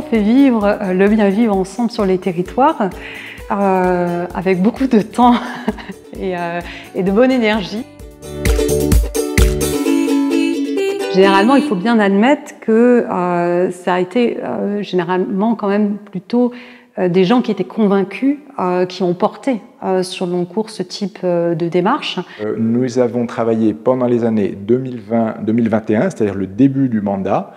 fait vivre le bien vivre ensemble sur les territoires avec beaucoup de temps et de bonne énergie. Généralement, il faut bien admettre que ça a été généralement quand même plutôt des gens qui étaient convaincus, qui ont porté sur le long cours ce type de démarche. Nous avons travaillé pendant les années 2020-2021, c'est-à-dire le début du mandat,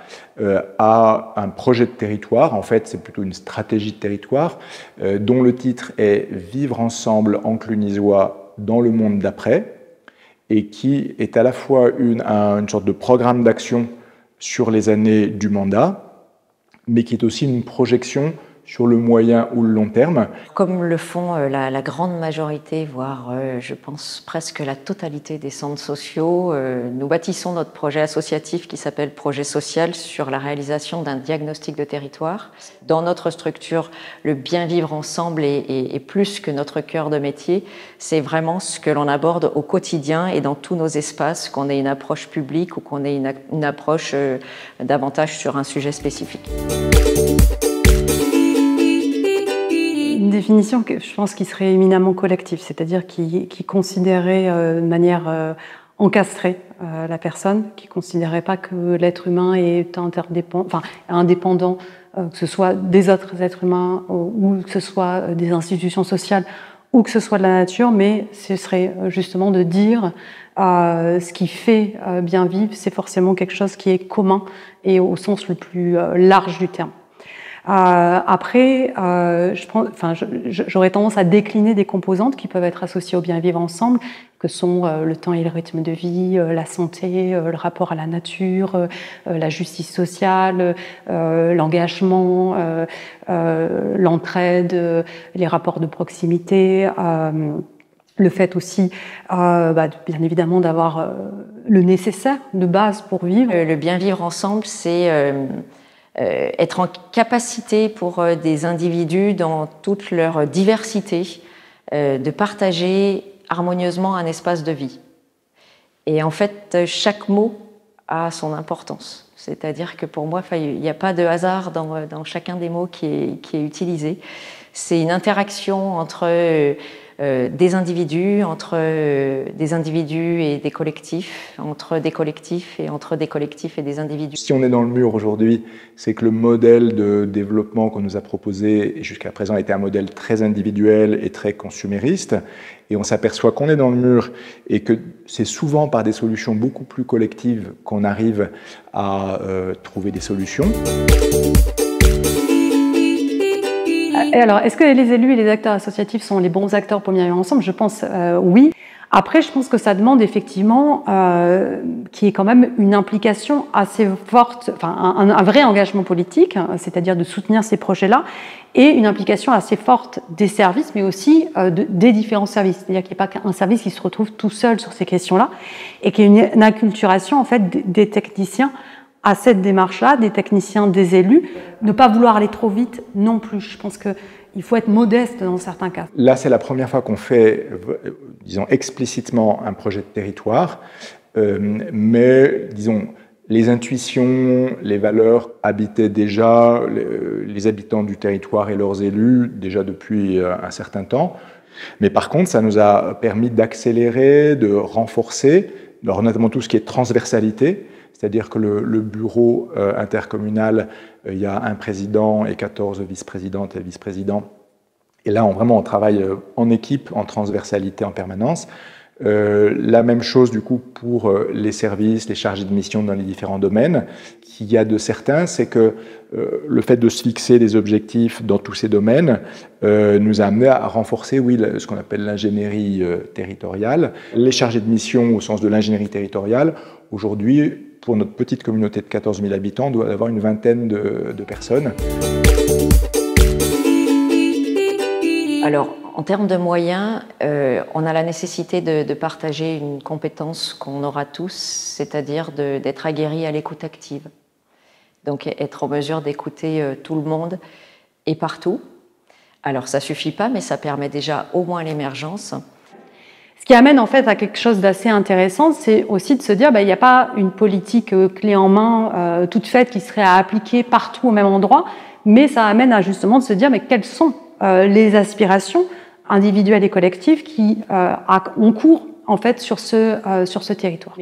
à un projet de territoire. En fait, c'est plutôt une stratégie de territoire dont le titre est « Vivre ensemble en clunisois dans le monde d'après » et qui est à la fois une sorte de programme d'action sur les années du mandat, mais qui est aussi une projection sur le moyen ou le long terme. Comme le font la grande majorité, voire je pense presque la totalité des centres sociaux, nous bâtissons notre projet associatif qui s'appelle Projet Social sur la réalisation d'un diagnostic de territoire. Dans notre structure, le bien vivre ensemble est plus que notre cœur de métier. C'est vraiment ce que l'on aborde au quotidien et dans tous nos espaces, qu'on ait une approche publique ou qu'on ait une approche davantage sur un sujet spécifique. Une définition que je pense qui serait éminemment collective, c'est-à-dire qui considérait de manière encastrée la personne, qui ne considérait pas que l'être humain est indépendant, que ce soit des autres êtres humains ou que ce soit des institutions sociales ou que ce soit de la nature, mais ce serait justement de dire ce qui fait bien vivre, c'est forcément quelque chose qui est commun et au sens le plus large du terme. Après, j'aurais tendance à décliner des composantes qui peuvent être associées au bien vivre ensemble, que sont le temps et le rythme de vie, la santé, le rapport à la nature, la justice sociale, l'engagement, l'entraide, les rapports de proximité, le fait aussi, bien évidemment, d'avoir le nécessaire de base pour vivre. Le bien vivre ensemble, c'est être en capacité pour des individus dans toute leur diversité de partager harmonieusement un espace de vie. Et en fait, chaque mot a son importance. C'est-à-dire que pour moi, il n'y a pas de hasard dans chacun des mots qui est utilisé. C'est une interaction entre des individus, entre des individus et des collectifs, entre des collectifs et entre des collectifs et des individus. Si on est dans le mur aujourd'hui, c'est que le modèle de développement qu'on nous a proposé jusqu'à présent était un modèle très individuel et très consumériste. Et on s'aperçoit qu'on est dans le mur et que c'est souvent par des solutions beaucoup plus collectives qu'on arrive à trouver des solutions. Et alors, est-ce que les élus et les acteurs associatifs sont les bons acteurs pour bien vivre ensemble? Je pense oui. Après, je pense que ça demande effectivement qu'il y ait quand même une implication assez forte, enfin un vrai engagement politique, c'est-à-dire de soutenir ces projets-là, et une implication assez forte des services, mais aussi des différents services. C'est-à-dire qu'il n'y a pas qu'un service qui se retrouve tout seul sur ces questions-là, et qu'il y ait une acculturation en fait des techniciens à cette démarche-là, des techniciens, des élus, ne pas vouloir aller trop vite non plus. Je pense qu'il faut être modeste dans certains cas. Là, c'est la première fois qu'on fait, disons, explicitement un projet de territoire, mais, disons, les intuitions, les valeurs habitaient déjà les habitants du territoire et leurs élus déjà depuis un certain temps. Mais par contre, ça nous a permis d'accélérer, de renforcer, alors notamment tout ce qui est transversalité, c'est-à-dire que le bureau intercommunal, il y a un président et 14 vice-présidentes et vice-présidents. Et là, on travaille en équipe, en transversalité en permanence. La même chose du coup pour les services, les chargés de mission dans les différents domaines. Ce qu'il y a de certain, c'est que le fait de se fixer des objectifs dans tous ces domaines nous a amené à renforcer, oui, ce qu'on appelle l'ingénierie territoriale. Les chargés de mission au sens de l'ingénierie territoriale, aujourd'hui, pour notre petite communauté de 14 000 habitants, on doit avoir une vingtaine de personnes. Alors, en termes de moyens, on a la nécessité de partager une compétence qu'on aura tous, c'est-à-dire d'être aguerri à l'écoute active. Donc, être en mesure d'écouter tout le monde et partout. Alors, ça ne suffit pas, mais ça permet déjà au moins l'émergence. Ce qui amène en fait à quelque chose d'assez intéressant, c'est aussi de se dire il n'y a pas une politique clé en main toute faite qui serait à appliquer partout au même endroit, mais ça amène à justement de se dire mais quelles sont les aspirations individuelles et collectives qui ont cours en fait sur ce territoire.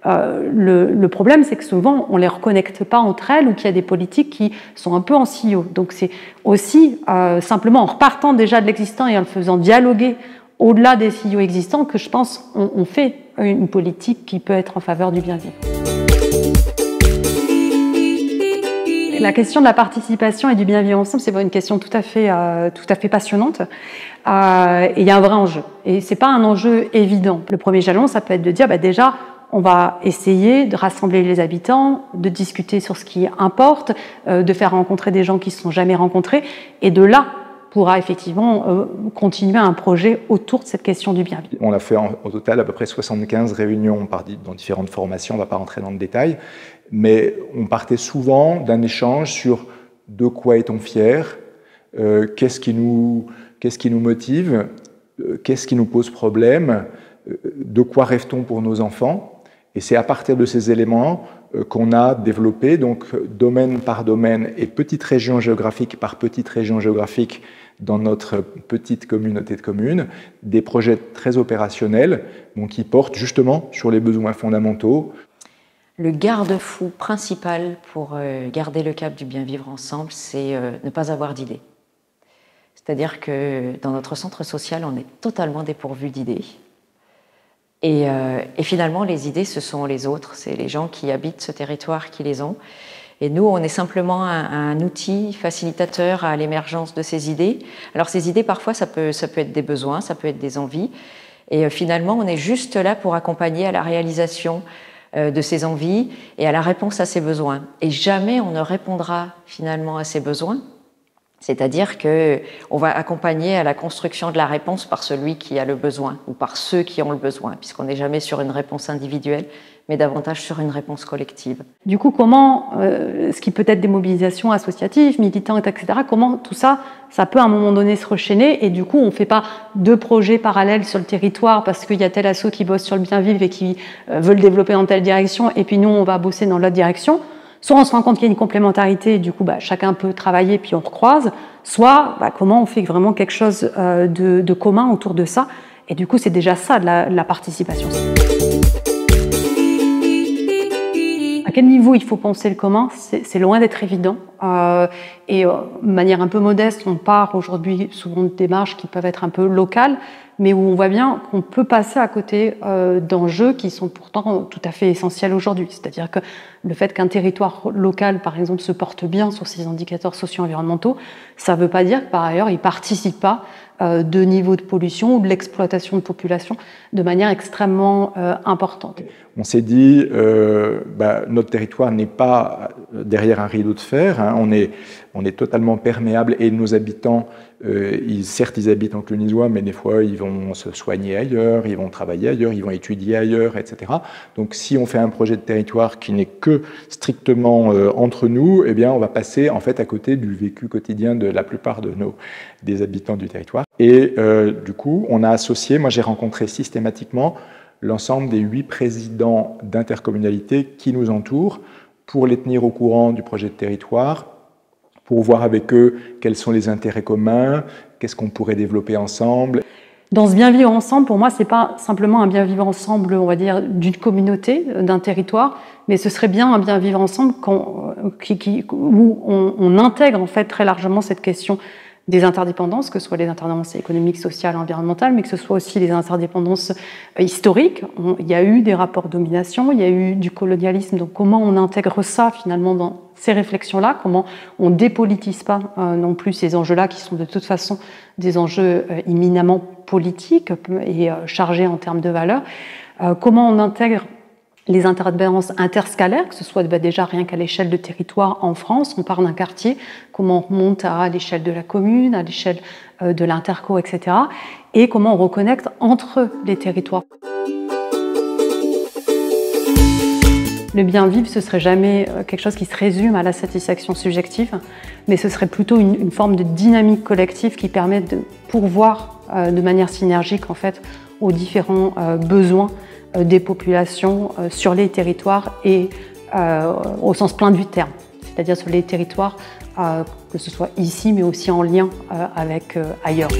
Le problème, c'est que souvent, on ne les reconnecte pas entre elles ou qu'il y a des politiques qui sont un peu en silo. Donc c'est aussi simplement en repartant déjà de l'existant et en le faisant dialoguer au-delà des silos existants que je pense on fait une politique qui peut être en faveur du bien vivre. La question de la participation et du bien vivre ensemble, c'est une question tout à fait passionnante. Et il y a un vrai enjeu. Et c'est pas un enjeu évident. Le premier jalon, ça peut être de dire, déjà, on va essayer de rassembler les habitants, de discuter sur ce qui importe, de faire rencontrer des gens qui ne se sont jamais rencontrés, et de là pourra effectivement continuer un projet autour de cette question du bien vivre. On a fait au total à peu près 75 réunions dans différentes formations, on ne va pas rentrer dans le détail, mais on partait souvent d'un échange sur de quoi est-on fier, qu'est-ce qui nous motive, qu'est-ce qui nous pose problème, de quoi rêve-t-on pour nos enfants. Et c'est à partir de ces éléments qu'on a développé, donc domaine par domaine et petite région géographique par petite région géographique dans notre petite communauté de communes, des projets très opérationnels qui portent justement sur les besoins fondamentaux. Le garde-fou principal pour garder le cap du bien vivre ensemble, c'est ne pas avoir d'idées. C'est-à-dire que dans notre centre social, on est totalement dépourvu d'idées. Et finalement, les idées, ce sont les autres, c'est les gens qui habitent ce territoire qui les ont. Et nous, on est simplement un outil facilitateur à l'émergence de ces idées. Alors ces idées, parfois, ça peut être des besoins, ça peut être des envies. Et finalement, on est juste là pour accompagner à la réalisation de ces envies et à la réponse à ces besoins. Et jamais on ne répondra finalement à ces besoins. C'est-à-dire qu'on va accompagner à la construction de la réponse par celui qui a le besoin ou par ceux qui ont le besoin, puisqu'on n'est jamais sur une réponse individuelle, mais davantage sur une réponse collective. Du coup, comment, ce qui peut être des mobilisations associatives, militantes, etc., comment tout ça, ça peut à un moment donné se rechéner et du coup, on ne fait pas deux projets parallèles sur le territoire parce qu'il y a tel asso qui bosse sur le bien vivre et qui veut le développer dans telle direction et puis nous, on va bosser dans l'autre direction. Soit on se rend compte qu'il y a une complémentarité et du coup chacun peut travailler puis on recroise, soit comment on fait vraiment quelque chose de commun autour de ça et du coup c'est déjà ça de la participation. À quel niveau il faut penser le commun, c'est loin d'être évident et de manière un peu modeste on part aujourd'hui souvent de démarches qui peuvent être un peu locales mais où on voit bien qu'on peut passer à côté d'enjeux qui sont pourtant tout à fait essentiels aujourd'hui. C'est-à-dire que le fait qu'un territoire local, par exemple, se porte bien sur ces indicateurs socio-environnementaux, ça ne veut pas dire que, par ailleurs, il ne participe pas de niveau de pollution ou de l'exploitation de population de manière extrêmement importante. On s'est dit, notre territoire n'est pas derrière un rideau de fer, hein, on est totalement perméable et nos habitants, certes ils habitent en Clunisois, mais des fois ils vont se soigner ailleurs, ils vont travailler ailleurs, ils vont étudier ailleurs, etc. Donc si on fait un projet de territoire qui n'est que strictement entre nous, eh bien on va passer en fait à côté du vécu quotidien de la plupart des habitants du territoire. Et du coup, on a associé, moi j'ai rencontré systématiquement l'ensemble des 8 présidents d'intercommunalités qui nous entourent pour les tenir au courant du projet de territoire, pour voir avec eux quels sont les intérêts communs, qu'est-ce qu'on pourrait développer ensemble. Dans ce bien vivre ensemble, pour moi, ce n'est pas simplement un bien vivre ensemble, on va dire, d'une communauté, d'un territoire, mais ce serait bien un bien vivre ensemble où on intègre en fait très largement cette question des interdépendances, que ce soit les interdépendances économiques, sociales, environnementales, mais que ce soit aussi les interdépendances historiques. Il y a eu des rapports de domination, il y a eu du colonialisme, donc comment on intègre ça finalement dans ces réflexions-là, comment on dépolitise pas non plus ces enjeux-là qui sont de toute façon des enjeux éminemment politiques et chargés en termes de valeurs, comment on intègre les interdépendances interscalaires, que ce soit déjà rien qu'à l'échelle de territoire en France, on part d'un quartier, comment on remonte à l'échelle de la commune, à l'échelle de l'interco, etc. Et comment on reconnecte entre les territoires. Le bien vivre, ce serait jamais quelque chose qui se résume à la satisfaction subjective, mais ce serait plutôt une forme de dynamique collective qui permet de pourvoir de manière synergique en fait aux différents besoins des populations sur les territoires et au sens plein du terme, c'est-à-dire sur les territoires que ce soit ici mais aussi en lien avec ailleurs.